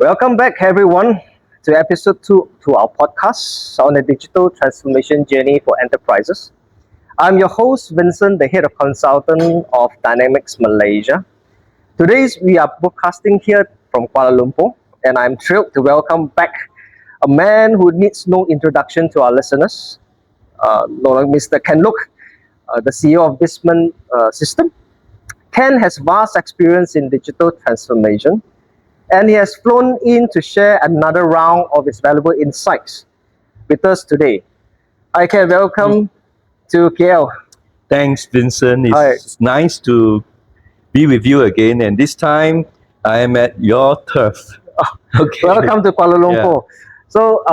Welcome back, everyone, to episode 2 to our podcast on the digital transformation journey for enterprises. I'm your host, Vincent, the head of consultant of Dynamics Malaysia. Today, we are broadcasting here from Kuala Lumpur, and I'm thrilled to welcome back a man who needs no introduction to our listeners, Mr. Ken Loke, the CEO of Vincent System. Ken has vast experience in digital transformation, and he has flown in to share another round of his valuable insights with us today. I can welcome to KL. Thanks, Vincent. Hi. It's nice to be with you again, and this time I am at your turf. Okay. Welcome to Kuala Lumpur. So,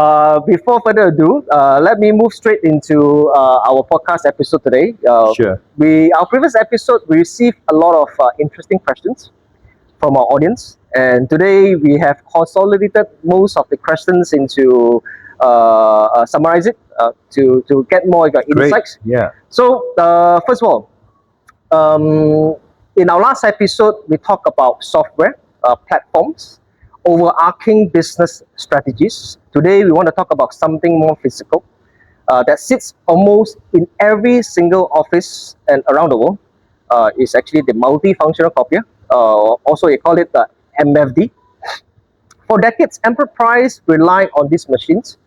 before further ado, let me move straight into our podcast episode today. Sure. Our previous episode, we received a lot of interesting questions from our audience, and today we have consolidated most of the questions into summarize it to get more of your Great. insights. Yeah. So, first of all, in our last episode, we talked about software platforms, overarching business strategies. Today, we want to talk about something more physical that sits almost in every single office and around the world. Is actually the multifunctional copier. Also, we call it the MFD. For decades, enterprise relied on these machines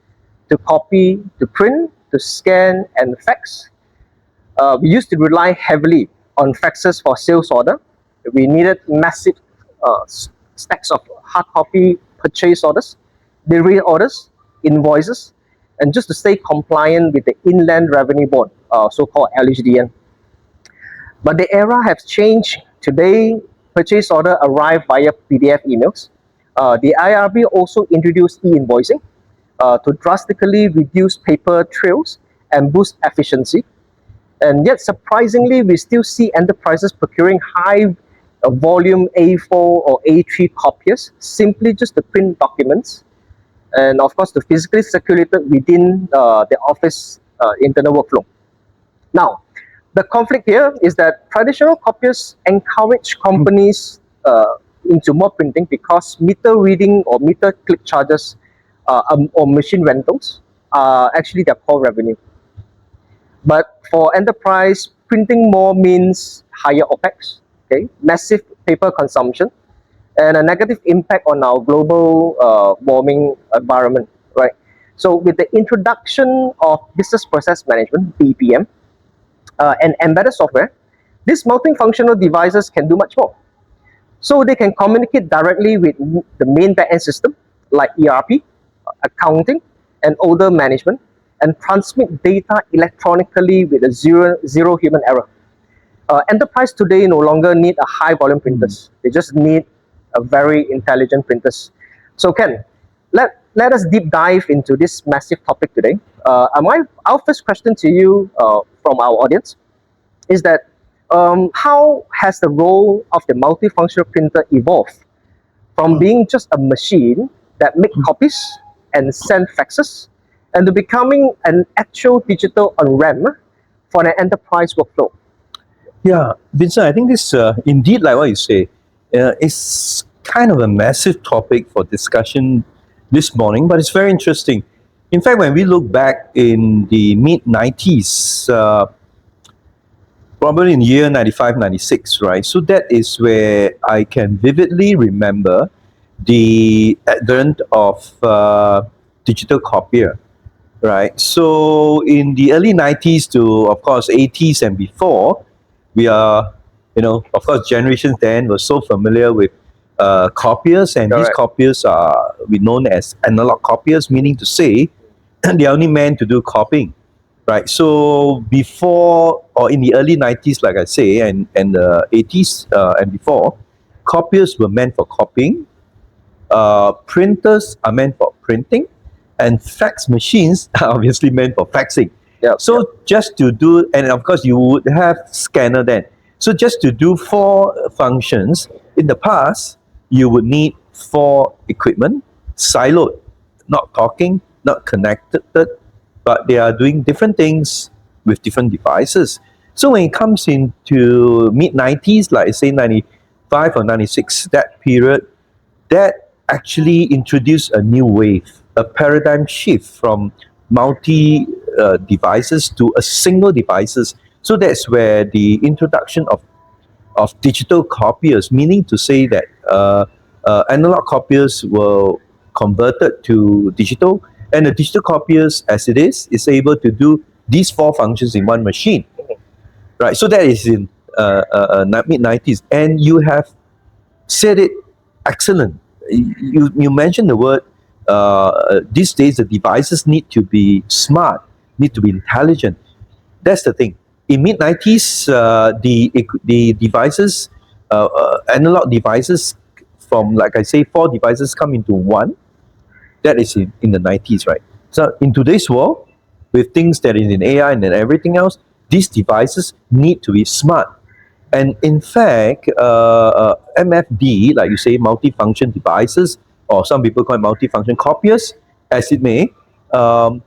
to copy, to print, to scan, and fax. We used to rely heavily on faxes for sales order. We needed massive stacks of hard copy purchase orders, delivery orders, invoices, and just to stay compliant with the Inland Revenue Board, so-called LHDN. But the era has changed. Today, purchase order arrive via PDF emails. The IRB also introduced e-invoicing to drastically reduce paper trails and boost efficiency. And yet, surprisingly, we still see enterprises procuring high volume A4 or A3 copiers simply just to print documents, and of course to physically circulate it within the office internal workflow. Now, the conflict here is that traditional copiers encourage companies into more printing because meter reading or meter click charges or machine rentals are actually their core revenue. But for enterprise, printing more means higher OPEX, okay, massive paper consumption, and a negative impact on our global warming environment, right? So with the introduction of business process management, BPM, and embedded software, these multifunctional devices can do much more. So they can communicate directly with the main backend system like ERP, accounting, and order management, and transmit data electronically with a zero human error. Enterprise today no longer need a high volume printers. They just need a very intelligent printers. So Ken, let us deep dive into this massive topic today. Our first question to you from our audience is that how has the role of the multifunctional printer evolved from being just a machine that make copies and send faxes and to becoming an actual digital on-ramp for an enterprise workflow? Yeah, Vincent, I think this indeed, like what you say, is kind of a massive topic for discussion this morning, but it's very interesting. In fact, when we look back in the mid-90s, probably in year 95, 96, right? So that is where I can vividly remember the advent of digital copier, right? So in the early 90s to, of course, 80s and before, we are, of course, generations then were so familiar with copiers, and these copiers are known as analog copiers, meaning to say they are only meant to do copying, right? So before or in the early 90s, like I say, and the 80s and before, copiers were meant for copying, printers are meant for printing, and fax machines are obviously meant for faxing. Just to do, and of course you would have scanner then. So just to do 4 functions, in the past, you would need 4 equipment, siloed, not talking, not connected, but they are doing different things with different devices. So when it comes into mid-90s, like say 95 or 96, that period, that actually introduced a new wave, a paradigm shift from multi devices to a single devices. So that's where the introduction of digital copiers, meaning to say that analog copiers were converted to digital, and the digital copiers, as it is able to do these four functions in one machine, right? So that is in mid 90s, and you have said it excellent. You mentioned the word. These days, the devices need to be smart, need to be intelligent. That's the thing. In mid 90s, the devices, analog devices, from like I say, four devices come into one. That is in the 90s, right? So in today's world, with things that is in AI and everything else, these devices need to be smart. And in fact, MFD, like you say, multifunction devices, or some people call it multifunction copiers, as it may, um,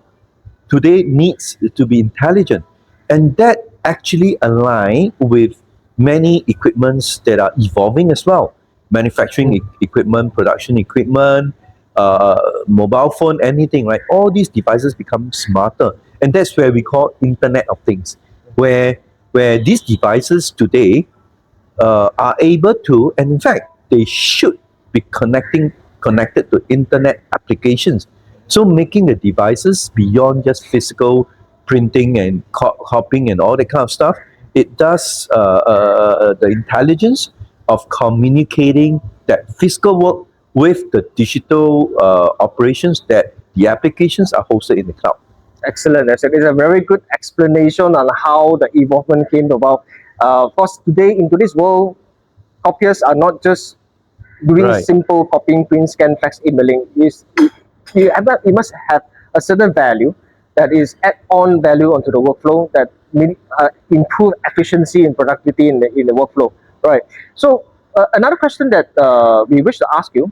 today needs to be intelligent. And that actually align with many equipments that are evolving as well. Manufacturing equipment, production equipment, mobile phone, anything, right? All these devices become smarter. And that's where we call Internet of Things, where these devices today are able to, and in fact, they should be connected to internet applications. So making the devices beyond just physical printing and copying and all that kind of stuff, it does the intelligence of communicating that physical work with the digital operations that the applications are hosted in the cloud. Excellent. It's a very good explanation on how the evolvement came about. Of course, today in today's world, copiers are not just doing Right. simple copying, print, scan, fax, emailing. You must have a certain value that is add-on value onto the workflow that improve efficiency and productivity in the workflow. Right. So another question that we wish to ask you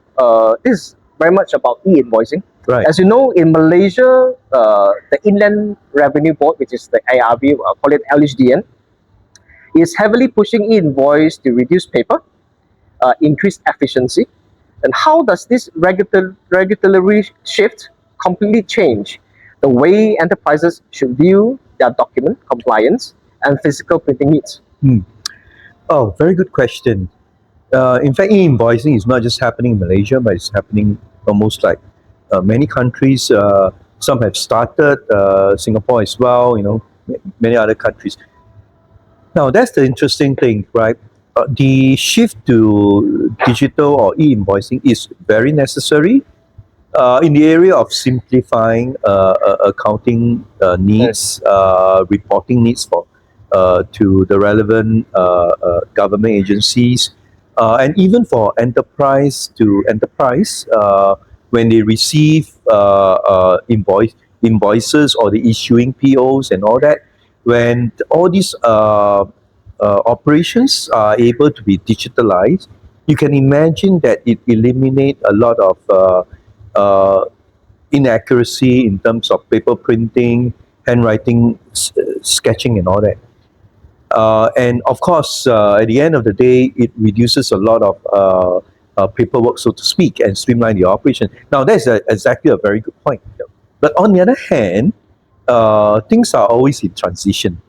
is very much about e-invoicing. Right. As you know, in Malaysia, the Inland Revenue Board, which is the IRB, call it LHDN, is heavily pushing e-invoice to reduce paper, increase efficiency. And how does this regulatory shift completely change the way enterprises should view their document compliance and physical printing needs? Oh, very good question. In fact, e-invoicing is not just happening in Malaysia, but it's happening almost like many countries. Some have started, Singapore as well, many other countries. Now, that's the interesting thing, right? The shift to digital or e-invoicing is very necessary in the area of simplifying accounting needs, reporting needs for to the relevant government agencies, and even for enterprise to enterprise when they receive invoices or the issuing POs and all that. When all these operations are able to be digitalized, you can imagine that it eliminates a lot of inaccuracy in terms of paper printing, handwriting, sketching, and all that. And of course, at the end of the day, it reduces a lot of paperwork, so to speak, and streamline the operation. Now, that's exactly a very good point. But on the other hand, things are always in transition.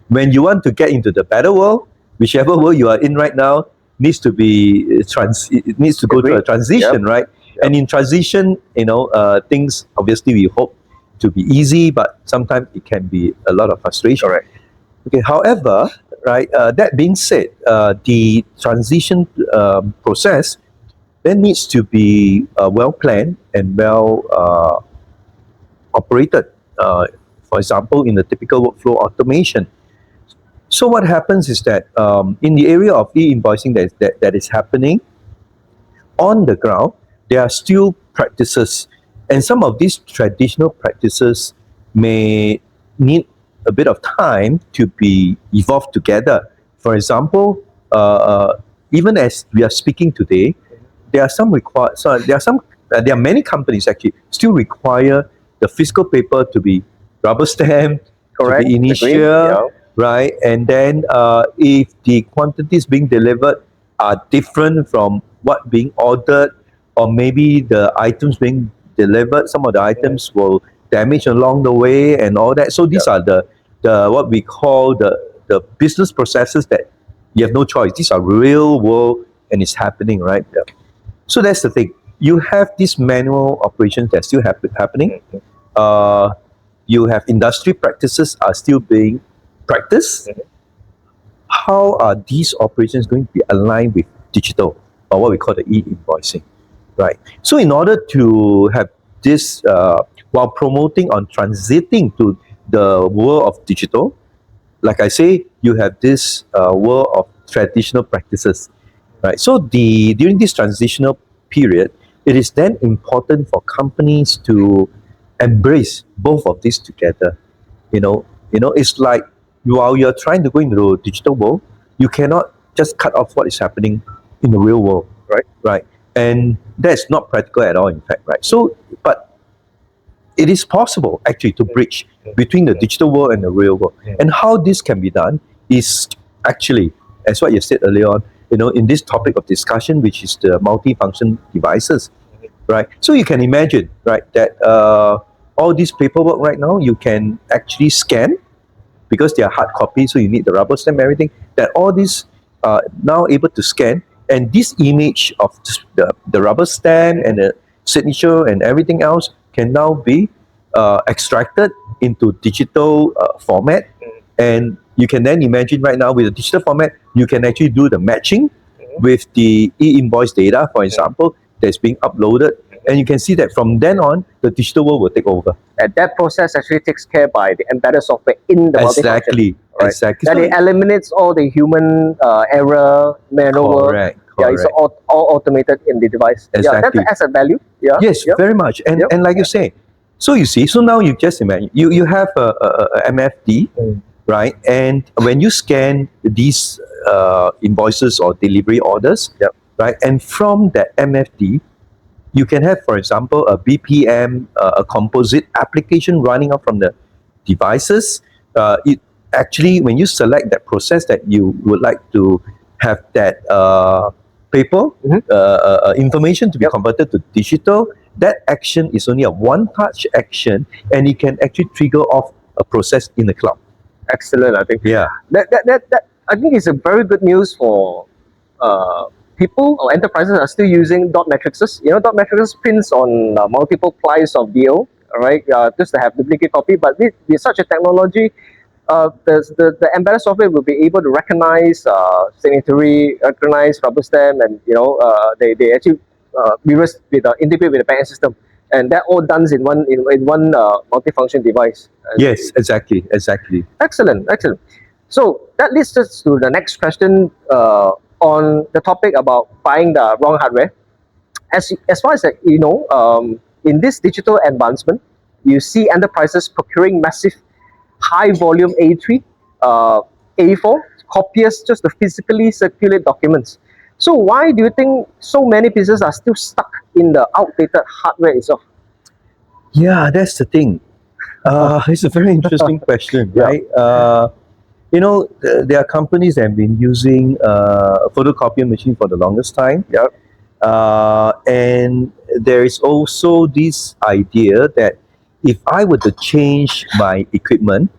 When you want to get into the better world, whichever world you are in right now needs to be it needs to go through a transition, right? And in transition, things obviously we hope to be easy, but sometimes it can be a lot of frustration. Correct. Okay. However, right. That being said, the transition process then needs to be well planned and well operated. For example, in the typical workflow automation. So what happens is that in the area of e-invoicing that is happening on the ground, there are still practices, and some of these traditional practices may need a bit of time to be evolved together. For example, even as we are speaking today, there are many companies actually still require the physical paper to be rubber stamped, Correct. to be initial, Agree. right? And then if the quantities being delivered are different from what being ordered, or maybe the items being delivered, some of the items will damage along the way and all that. So these are the what we call the business processes that you have no choice. These are real world and it's happening, right? So that's the thing. You have these manual operations that still happening. You have industry practices are still being practiced. How are these operations going to be aligned with digital, or what we call the e-invoicing, right? So in order to have this, while promoting on transiting to the world of digital, like I say, you have this world of traditional practices, right? So during this transitional period, it is then important for companies to embrace both of these together. It's like while you're trying to go into the digital world, you cannot just cut off what is happening in the real world, right? And that's not practical at all, in fact, right? So, but it is possible actually to bridge between the digital world and the real world. And how this can be done is actually, as what you said earlier on, in this topic of discussion, which is the multifunction devices, right? So you can imagine, right, that all this paperwork right now, you can actually scan because they are hard copies, so you need the rubber stamp, everything, that all these are now able to scan, and this image of the rubber stamp and the signature and everything else can now be extracted into digital format. And you can then imagine right now with the digital format, you can actually do the matching with the e-invoice data, for example, that's being uploaded. And you can see that from then on, the digital world will take over. And that process actually takes care by the embedded software in the Exactly, multifunction. Right? exactly. That So it eliminates all the human error, manual work. correct, Yeah, it's correct. all automated in the device. Yeah, Exactly. that's asset value. Yeah. Yes, Yep. very much. And Yep. and like you say, so you see, so now you just imagine you have a MFD, right? And when you scan these invoices or delivery orders, Yep. right? And from that MFD, you can have, for example, a BPM, a composite application running out from the devices. It actually, when you select that process that you would like to have that paper information to be converted to digital, that action is only a one-touch action, and it can actually trigger off a process in the cloud. Excellent, I think. Yeah. That I think is a very good news for people or enterprises are still using dot matrices. Dot matrices prints on multiple plies of DO, right? Just to have duplicate copy. But with such a technology, the embedded software will be able to recognize signatory, recognize rubber stamp, and they actually integrate with the backend system, and that all done in one multifunction device. Yes, exactly. Excellent. So that leads us to the next question on the topic about buying the wrong hardware. As far as in this digital advancement, you see enterprises procuring massive high volume A3, A4 copiers just to physically circulate documents. So why do you think so many pieces are still stuck in the outdated hardware itself? Yeah, that's the thing. It's a very interesting question, Yeah. right? There are companies that have been using a photocopier machine for the longest time. Yep. And there is also this idea that if I were to change my equipment,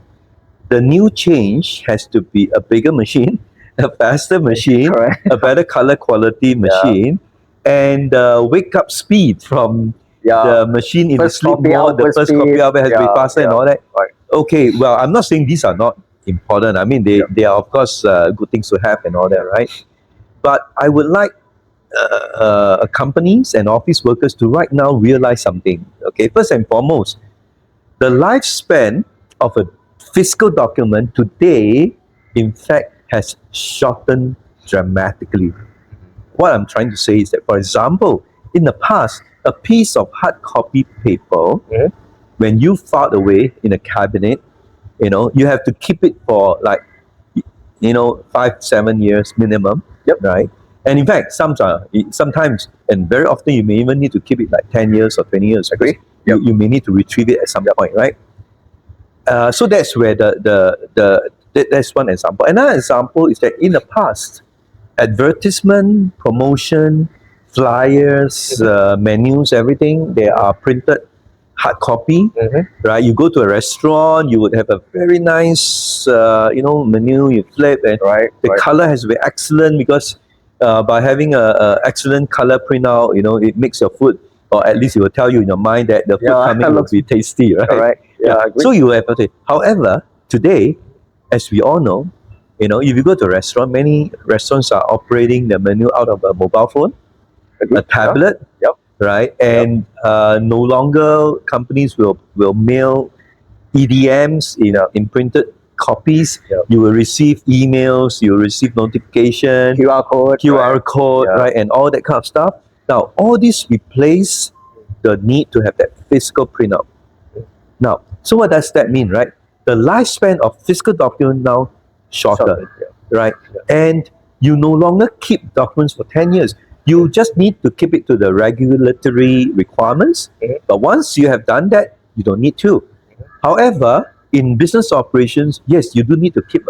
the new change has to be a bigger machine, a faster machine, Correct. a better color quality machine, and wake up speed from the machine in First the sleep copy mode, the output first speed. copy output has to be faster and all that. Right. Okay, well, I'm not saying these are not important. I mean, they are, of course, good things to have and all that, right? But I would like companies and office workers to right now realize something. Okay, first and foremost, the lifespan of a physical document today, in fact, has shortened dramatically. What I'm trying to say is that, for example, in the past, a piece of hard copy paper, when you filed away in a cabinet, you have to keep it for 5-7 years minimum, right? And in fact, sometimes and very often you may even need to keep it like 10 years or 20 years. Agree. You may need to retrieve it at some point, right? So that's where that's one example. Another example is that in the past, advertisement, promotion, flyers, menus, everything, they are printed hard copy, right? You go to a restaurant, you would have a very nice, menu. You flip, and Right, the right. color has to be excellent because by having a excellent color printout, it makes your food, or at least it will tell you in your mind that the food Yeah, coming will looks be tasty, right? correct. Yeah, I agree. So you have okay. However, today, as we all know, if you go to a restaurant, many restaurants are operating the menu out of a mobile phone, Agree. a tablet, Yep. right? And no longer companies will mail EDMs in printed copies. Yep. You will receive emails, you will receive notification, QR code. right, and all that kind of stuff. Now, all this replace the need to have that physical printout. Now, so what does that mean, right? The lifespan of physical document now shorter, right? And you no longer keep documents for 10 years. You just need to keep it to the regulatory requirements. But once you have done that, you don't need to. However, in business operations, yes, you do need to keep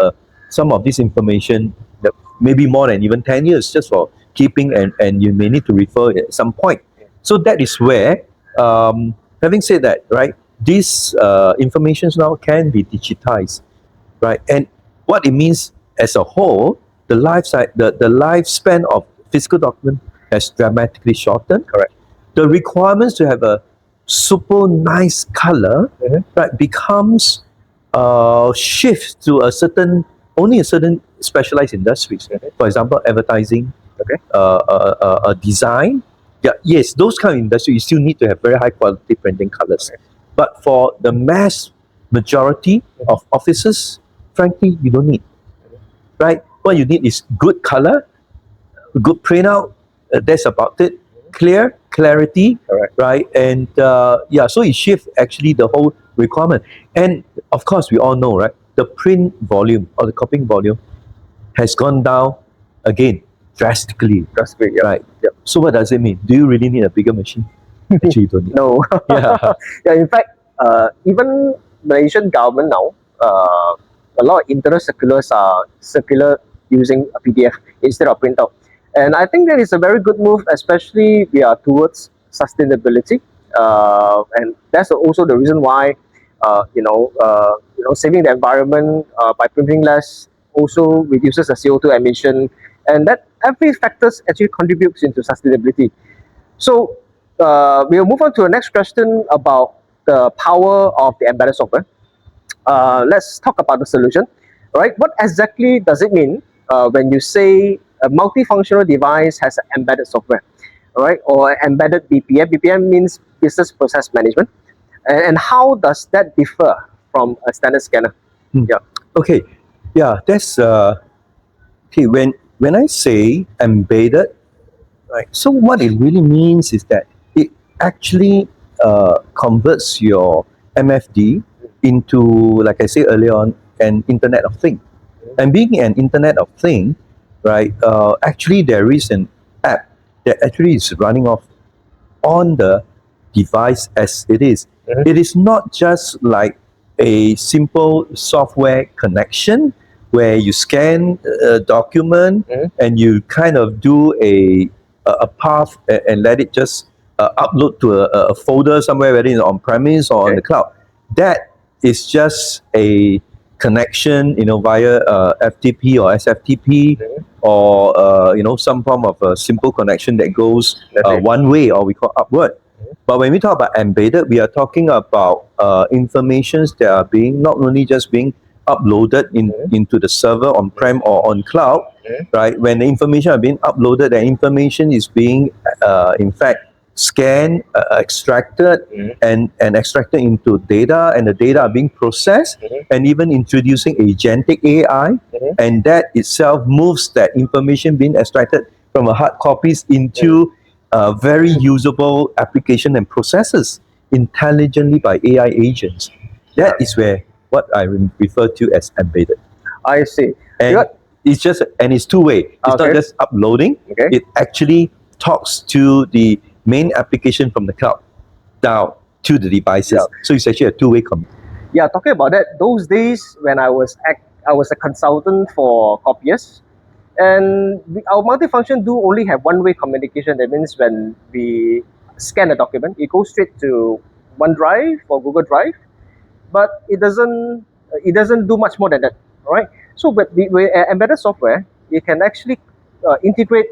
some of this information, that maybe more than even 10 years, just for keeping, and you may need to refer at some point. So that is where, having said that, right, these informations now can be digitized, right? And what it means as a whole, the lifespan of physical document has dramatically shortened. Correct. The requirements to have a super nice color, right, becomes shift to only a certain specialized industries. For example, advertising, design. Yeah, yes, those kind of industry, you still need to have very high quality printing colors. But for the mass majority of offices, frankly, you don't need. Right? What you need is good color, good printout. That's about it. Clarity, right? And so it shifts actually the whole requirement. And of course, we all know, right? The print volume or the copying volume has gone down again drastically. Right? Yep. So what does it mean? Do you really need a bigger machine? Actually, you don't need. No. Yeah. Yeah. In fact, even Malaysian government now, a lot of internal circulars are circular using a PDF instead of printout, and I think that is a very good move, especially we are towards sustainability, and that's also the reason why, saving the environment by printing less also reduces the CO2 emission, and that every factors actually contributes into sustainability. So we'll move on to the next question about the power of the embedded software. Let's talk about the solution. All right, what exactly does it mean when you say a multifunctional device has embedded software? All right, or embedded BPM. BPM means business process management, and how does that differ from a standard scanner? Yeah. Okay. Yeah, that's okay. When I say embedded, right? So what it really means is that it actually converts your MFD into, like I said earlier on, an Internet of Thing. And being an Internet of Thing, right? Actually, there is an app that actually is running off on the device as it is. It is not just like a simple software connection where you scan a document and you kind of do a path and let it just upload to a folder somewhere, whether it's on premise or on the cloud. That is just a connection, via FTP or SFTP, or some form of a simple connection that goes one way, or we call upward. But when we talk about embedded, we are talking about informations that are not only just being uploaded into the server on-prem or on cloud, right? When the information are being uploaded, the information is being, in fact, scanned, extracted, and extracted into data, and the data are being processed, and even introducing agentic AI, and that itself moves that information being extracted from a hard copies into very usable application and processes intelligently by AI agents. That is where what I refer to as embedded. I see. And it's two-way. It's not just uploading. It actually talks to the main application from the cloud down to the devices. So it's actually a two-way communication. Yeah, talking about that, those days when I was a consultant for copiers, And our multifunction do only have one-way communication. That means when we scan a document, it goes straight to OneDrive or Google Drive, but it doesn't do much more than that. All right. So, but with embedded software, you can actually integrate,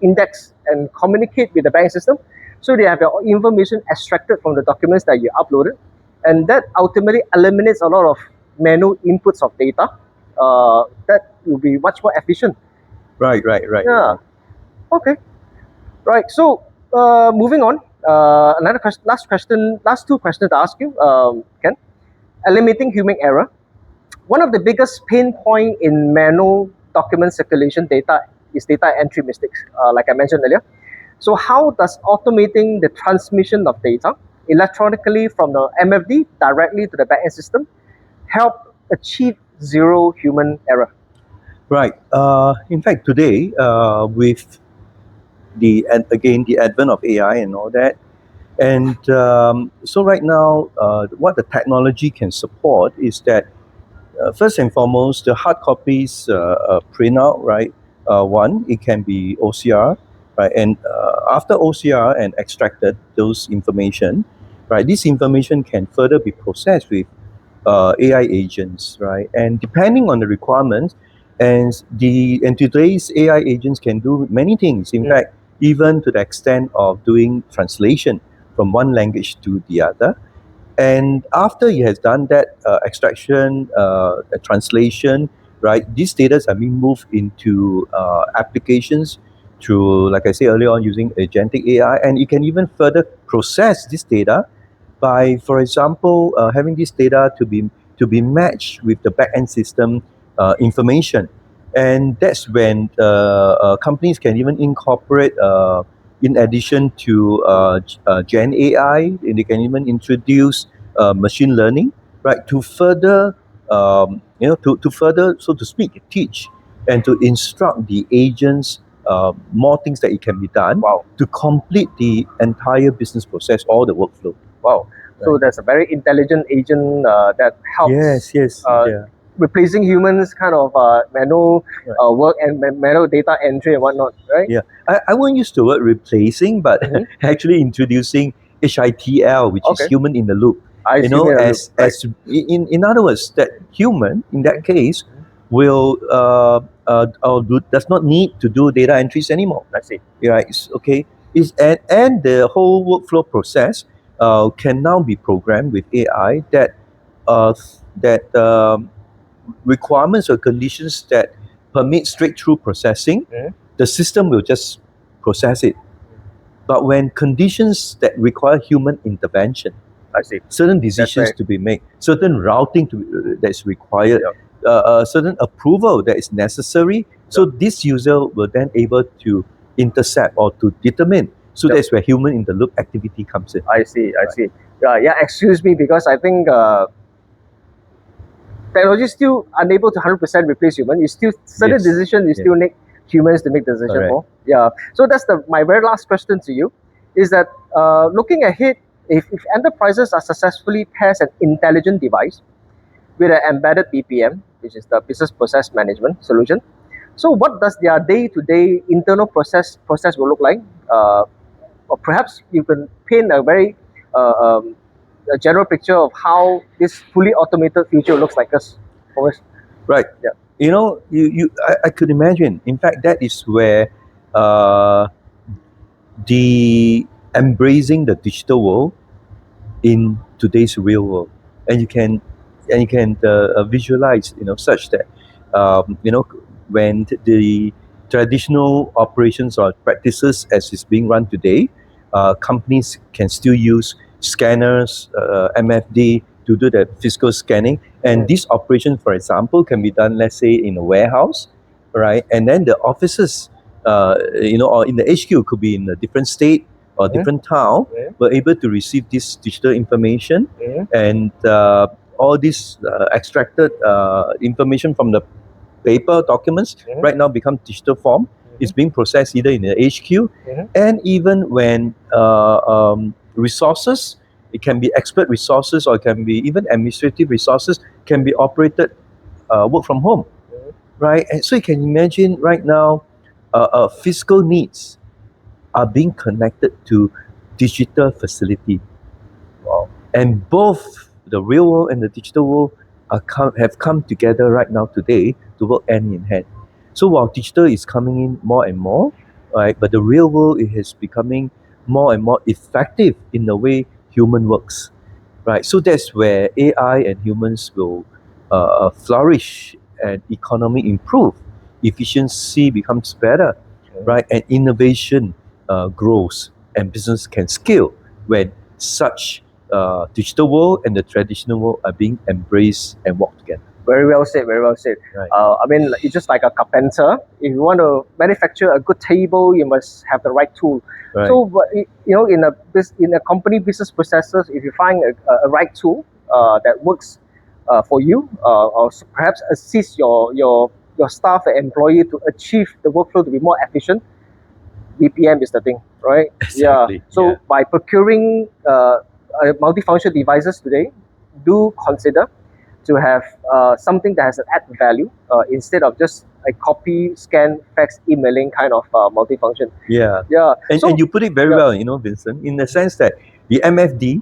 index, and communicate with the bank system, so they have your information extracted from the documents that you uploaded, and that ultimately eliminates a lot of manual inputs of data. That will be much more efficient. Right. Yeah. Okay. Right. So, moving on. Another question. Last question. Last two questions to ask you, Ken. Eliminating human error. One of the biggest pain point in manual document circulation data is data entry mistakes, like I mentioned earlier. So, how does automating the transmission of data electronically from the MFD directly to the backend system help achieve zero human error? Right. In fact, today, with the advent of AI and all that, and so right now, what the technology can support is that first and foremost, the hard copies printout, right? One, it can be OCR, right? And after OCR and extracted those information, right? This information can further be processed with AI agents, right? And depending on the requirements, and today's AI agents can do many things. In fact, even to the extent of doing translation from one language to the other. And after he has done that extraction, translation, right, these data are being moved into applications through, like I said earlier on, using agentic AI. And you can even further process this data by, for example, having this data to be matched with the backend system information. And that's when companies can even incorporate, in addition to Gen AI, and they can even introduce machine learning, right, to further, to further, so to speak, teach and to instruct the agents more things that it can be done to complete the entire business process, all the workflow. Wow. So there's a very intelligent agent that helps Yes, yeah. replacing humans kind of manual work and manual data entry and whatnot, right? Yeah, I won't use the word replacing, but actually introducing HITL, which is Okay. human in the loop. I see. Human in the loop, right. As in other words, that human in that case will does not need to do data entries anymore. I see. Right? Okay. And the whole workflow process can now be programmed with AI that uh, that requirements or conditions that permit straight-through processing, the system will just process it. But when conditions that require human intervention, I see. certain decisions right. to be made, certain routing that's required, certain approval that is necessary, so this user will then able to intercept or to determine. So that's where human in the loop activity comes in. I see. I see. Yeah. Excuse me, because I think technology is still unable to 100% replace human. You still certain Yes. decisions you still need humans to make decision Correct. for. Yeah. So that's my very last question to you, is that looking ahead, if enterprises are successfully pairs an intelligent device with an embedded BPM, which is the business process management solution, so what does their day-to-day internal process will look like? Or perhaps you can paint a very a general picture of how this fully automated future looks like us for us. Right. Yeah. I could imagine. In fact, that is where the embracing the digital world in today's real world, and you can visualize, such that when the traditional operations or practices as is being run today, companies can still use scanners, MFD to do the physical scanning, and this operation, for example, can be done, let's say, in a warehouse, right? And then the offices, or in the HQ, could be in a different state or different town, were able to receive this digital information, and all this extracted information from the paper documents right now become digital form. It's being processed either in the HQ, and even when resources, it can be expert resources or it can be even administrative resources, can be operated work from home. right? And so you can imagine right now, physical needs are being connected to digital facility. Wow. And both the real world and the digital world have come together right now today to work hand in hand. So while digital is coming in more and more, right, but the real world is becoming more and more effective in the way human works, right? So that's where AI and humans will flourish and economy improve, efficiency becomes better, right? And innovation grows and business can scale when such digital world and the traditional world are being embraced and walk together. Very well said, very well said. Right. I mean, it's just like a carpenter. If you want to manufacture a good table, you must have the right tool. Right. So, in a company business processes, if you find a right tool that works for you, or perhaps assist your staff and employee to achieve the workflow to be more efficient, BPM is the thing, right? Exactly, Yeah. So yeah. by procuring multifunction devices today, do consider to have something that has an add value instead of just a copy, scan, fax, emailing kind of multifunction. Yeah. Yeah. And you put it very well, Vincent, in the sense that the MFD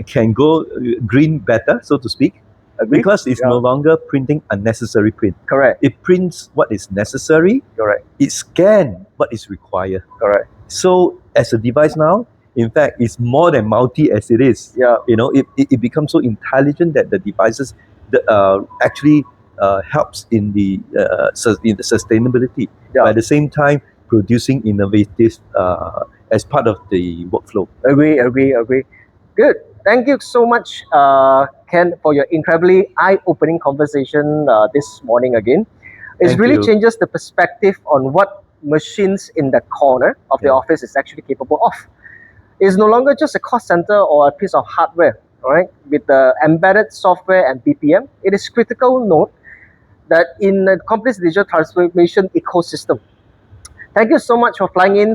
can go green better, so to speak, Agree? because it's no longer printing unnecessary print. Correct. It prints what is necessary. Correct. It scans what is required. Correct. So as a device now, in fact, it's more than multi as it is. Yeah. It becomes so intelligent that the devices actually helps in the sustainability. Yeah. But at the same time, producing innovative as part of the workflow. Agree. Good. Thank you so much, Ken, for your incredibly eye-opening conversation this morning again. It Thank really you. changes the perspective on what machines in the corner of the office is actually capable of. It's no longer just a cost center or a piece of hardware, all right? With the embedded software and BPM, it is critical note that in the company's digital transformation ecosystem. Thank you so much for flying in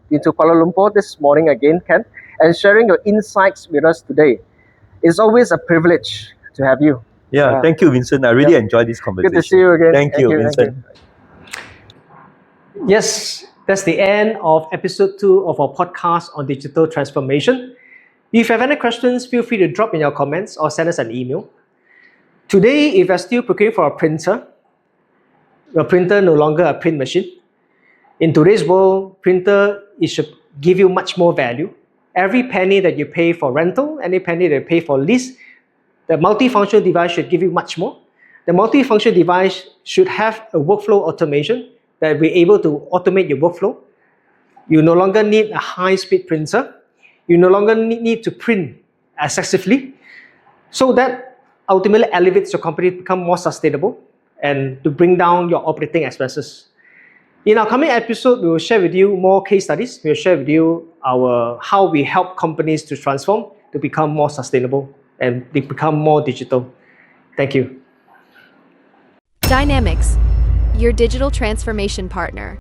into Kuala Lumpur this morning again, Ken, and sharing your insights with us today. It's always a privilege to have you. Yeah, thank you, Vincent. I really enjoyed this conversation. Good to see you again. Thank you, Vincent. Yes, that's the end of episode 2 of our podcast on digital transformation. If you have any questions, feel free to drop in your comments or send us an email. Today, if you're still procuring for a printer, your printer no longer a print machine. In today's world, printer should give you much more value. Every penny that you pay for rental, any penny that you pay for lease, the multifunction device should give you much more. The multifunction device should have a workflow automation that will be able to automate your workflow. You no longer need a high-speed printer. You no longer need to print excessively. So that ultimately elevates your company to become more sustainable and to bring down your operating expenses. In our coming episode, we will share with you more case studies. We will share with you how we help companies to transform, to become more sustainable, and to become more digital. Thank you. Dynamics, your digital transformation partner.